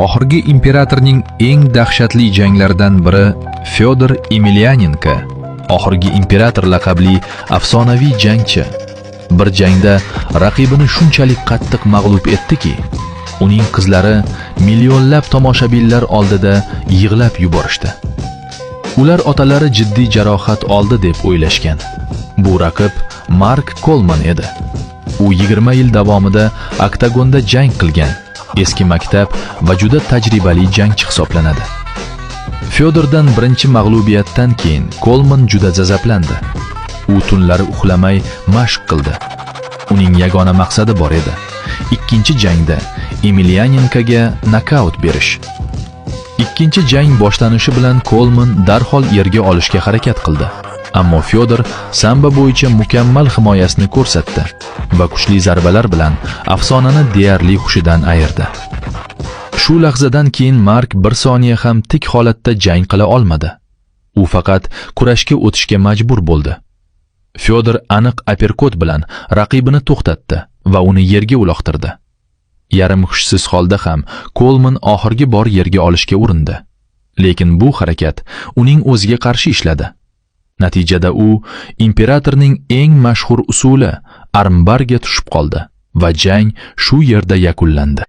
Oxirgi imperatorning eng dahshatli janglaridan biri Fyodor Emelianenko, oxirgi imperator laqabli afsonaviy jangchi. Bir jangda raqibini shunchalik qattiq mag'lub etdiki, uning qizlari millionlab tomoshabinlar oldida yig'lab yuborishdi. Ular otalari jiddiy jarohat oldi deb o'ylashgan. Bu raqib Mark Coleman edi. U 20 yil davomida oktagonda jang qilgan, eski maktab va juda tajribali jangchi hisoblanadi. Fyodordan birinchi mag'lubiyatdan keyin Coleman juda zazablandi. U tunlari uxlamay mashq qildi. Uning yagona maqsadi bor edi: ikkinchi jangda Emelianenkoga nokaut berish. Ikkinchi jang boshlanishi bilan Coleman darhol yerga olishga harakat qildi. Ammo Fyodor samba bo'yicha mukammal himoyasini ko'rsatdi va kuchli zarbalar bilan afsonani deyarli hushidan ayirdi. Shu lahzadan keyin Mark bir soniya ham tik holatda jang qila olmadi. U faqat kurashga o'tishga majbur bo'ldi. Fyodor aniq aperkot bilan raqibini to'xtatdi va uni yerga uloqtirdi. Yarim hushsiz holda ham Coleman oxirgi bor yerga olishga urindi. Lekin bu harakat uning o'ziga qarshi ishladi. Natijada u imperatorning eng mashhur usuli armbarga tushib qoldi va jang shu yerda yakunlandi.